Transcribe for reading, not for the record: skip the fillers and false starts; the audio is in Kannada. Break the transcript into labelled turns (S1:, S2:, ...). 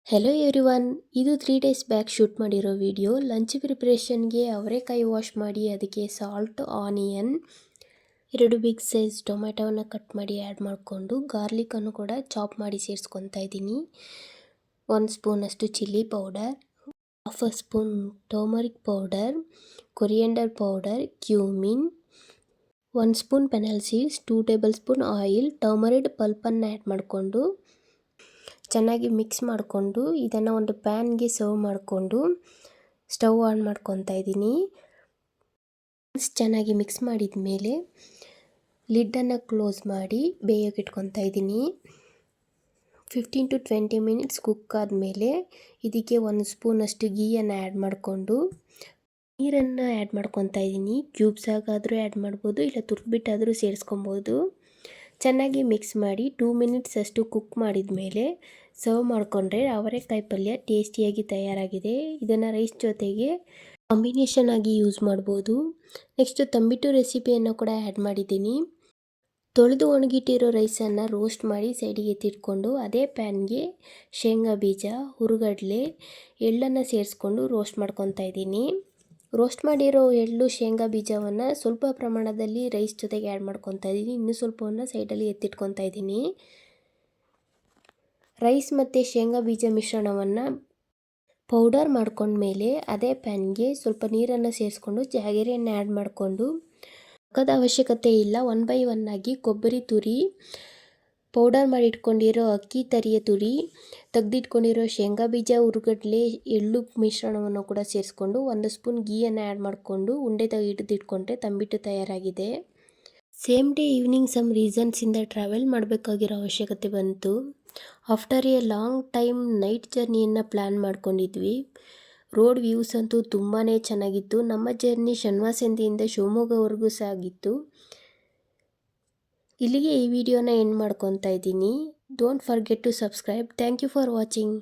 S1: ಹೆಲೋ ಎವ್ರಿವನ್, ಇದು 3 ಡೇಸ್ ಬ್ಯಾಕ್ ಶೂಟ್ ಮಾಡಿರೋ ವಿಡಿಯೋ. ಲಂಚ್ ಪ್ರಿಪ್ರೇಷನ್ಗೆ ಅವರೆಕಾಯಿ ವಾಶ್ ಮಾಡಿ ಅದಕ್ಕೆ ಸಾಲ್ಟ್, ಆನಿಯನ್, 2 ಬಿಗ್ ಸೈಜ್ ಟೊಮೆಟೊವನ್ನು ಕಟ್ ಮಾಡಿ ಆ್ಯಡ್ ಮಾಡಿಕೊಂಡು ಗಾರ್ಲಿಕನ್ನು ಕೂಡ ಚಾಪ್ ಮಾಡಿ ಸೇರಿಸ್ಕೊತಾ ಇದ್ದೀನಿ. 1 ಸ್ಪೂನಷ್ಟು chilli powder, half a spoon turmeric powder, coriander powder, cumin, 1 spoon fennel seeds, 2 tablespoon oil, tamarind ಪಲ್ಪನ್ನು ಆ್ಯಡ್ ಮಾಡಿಕೊಂಡು ಚೆನ್ನಾಗಿ ಮಿಕ್ಸ್ ಮಾಡಿಕೊಂಡು ಇದನ್ನು ಒಂದು ಪ್ಯಾನ್ಗೆ ಸರ್ವ್ ಮಾಡಿಕೊಂಡು ಸ್ಟವ್ ಆನ್ ಮಾಡ್ಕೊತಾ ಇದ್ದೀನಿ. ಚೆನ್ನಾಗಿ ಮಿಕ್ಸ್ ಮಾಡಿದ ಮೇಲೆ ಲಿಡ್ಡನ್ನು ಕ್ಲೋಸ್ ಮಾಡಿ ಬೇಯೋಕೆ ಇಟ್ಕೊತಾ ಇದ್ದೀನಿ. 15 to 20 ಮಿನಿಟ್ಸ್ ಕುಕ್ ಆದಮೇಲೆ ಇದಕ್ಕೆ 1 ಸ್ಪೂನಷ್ಟು ಗೀಯನ್ನು ಆ್ಯಡ್ ಮಾಡಿಕೊಂಡು ನೀರನ್ನು ಆ್ಯಡ್ ಮಾಡ್ಕೊತಾ ಇದ್ದೀನಿ. ಕ್ಯೂಬ್ಸ್ ಆಗಾದರೂ ಆ್ಯಡ್ ಮಾಡ್ಬೋದು, ಇಲ್ಲ ತುರ್ದ್ಬಿಟ್ಟಾದರೂ ಸೇರಿಸ್ಕೊಬೋದು. ಚೆನ್ನಾಗಿ ಮಿಕ್ಸ್ ಮಾಡಿ 2 ಮಿನಿಟ್ಸ್ ಅಷ್ಟು ಕುಕ್ ಮಾಡಿದ ಮೇಲೆ ಸರ್ವ್ ಮಾಡಿಕೊಂಡ್ರೆ ಅವರೆಕಾಯಿ ಪಲ್ಯ ಟೇಸ್ಟಿಯಾಗಿ ತಯಾರಾಗಿದೆ. ಇದನ್ನು ರೈಸ್ ಜೊತೆಗೆ ಕಾಂಬಿನೇಷನ್ ಆಗಿ ಯೂಸ್ ಮಾಡ್ಬೋದು. ನೆಕ್ಸ್ಟ್ ತಂಬಿಟ್ಟು ರೆಸಿಪಿಯನ್ನು ಕೂಡ ಆ್ಯಡ್ ಮಾಡಿದ್ದೀನಿ. ತೊಳೆದು ಒಣಗಿಟ್ಟಿರೋ ರೈಸನ್ನು ರೋಸ್ಟ್ ಮಾಡಿ ಸೈಡಿಗೆ ಎತ್ತಿಟ್ಕೊಂಡು ಅದೇ ಪ್ಯಾನ್ಗೆ ಶೇಂಗಾ ಬೀಜ, ಹುರುಗಡ್ಲೆ, ಎಳ್ಳನ್ನು ಸೇರಿಸ್ಕೊಂಡು ರೋಸ್ಟ್ ಮಾಡ್ಕೊತಾ ಇದ್ದೀನಿ. ರೋಸ್ಟ್ ಮಾಡಿರೋ ಎಳ್ಳು ಶೇಂಗಾ ಬೀಜವನ್ನು ಸ್ವಲ್ಪ ಪ್ರಮಾಣದಲ್ಲಿ ರೈಸ್ ಜೊತೆಗೆ ಆ್ಯಡ್ ಮಾಡ್ಕೊತಾ ಇದ್ದೀನಿ. ಇನ್ನೂ ಸ್ವಲ್ಪವನ್ನು ಸೈಡಲ್ಲಿ ಎತ್ತಿಟ್ಕೊತಾ ಇದ್ದೀನಿ. ರೈಸ್ ಮತ್ತು ಶೇಂಗಾ ಬೀಜ ಮಿಶ್ರಣವನ್ನು ಪೌಡರ್ ಮಾಡ್ಕೊಂಡ್ಮೇಲೆ ಅದೇ ಪ್ಯಾನ್ಗೆ ಸ್ವಲ್ಪ ನೀರನ್ನು ಸೇರಿಸ್ಕೊಂಡು ಜಾಗರಿಯನ್ನು ಆ್ಯಡ್ ಮಾಡಿಕೊಂಡು ಹಾಕೋದ ಅವಶ್ಯಕತೆ ಇಲ್ಲ. 1 by 1 ಆಗಿ ಕೊಬ್ಬರಿ ತುರಿ, ಪೌಡರ್ ಮಾಡಿ ಇಟ್ಕೊಂಡಿರೋ ಅಕ್ಕಿ ತರಿಯ ತುರಿ, ತೆಗೆದಿಟ್ಕೊಂಡಿರೋ ಶೇಂಗಾ ಬೀಜ, ಹುರುಗಡ್ಲೆ, ಎಳ್ಳು ಮಿಶ್ರಣವನ್ನು ಕೂಡ ಸೇರಿಸ್ಕೊಂಡು 1 ಸ್ಪೂನ್ ಗೀಯನ್ನು ಆ್ಯಡ್ ಮಾಡಿಕೊಂಡು ಉಂಡೆ ಹಿಡಿದಿಟ್ಕೊಂಡ್ರೆ ತಂಬಿಟ್ಟು ತಯಾರಾಗಿದೆ. ಸೇಮ್ ಡೇ ಈವ್ನಿಂಗ್ ಸಮ್ ರೀಸನ್ಸಿಂದ ಟ್ರಾವೆಲ್ ಮಾಡಬೇಕಾಗಿರೋ ಅವಶ್ಯಕತೆ ಬಂತು. After a long time night ಜರ್ನಿಯನ್ನು ಪ್ಲ್ಯಾನ್ ಮಾಡ್ಕೊಂಡಿದ್ವಿ. ರೋಡ್ ವ್ಯೂಸ್ ಅಂತೂ ತುಂಬಾ ಚೆನ್ನಾಗಿತ್ತು. ನಮ್ಮ ಜರ್ನಿ ಶನ್ವಾಸಂದಿಯಿಂದ ಶಿವಮೊಗ್ಗವರೆಗೂ ಸಾಗಿತ್ತು. ಇಲ್ಲಿಗೆ ಈ ವಿಡಿಯೋನ ಎಂಡ್ ಮಾಡ್ಕೊತಾ ಇದ್ದೀನಿ. Don't forget to subscribe. Thank you for watching.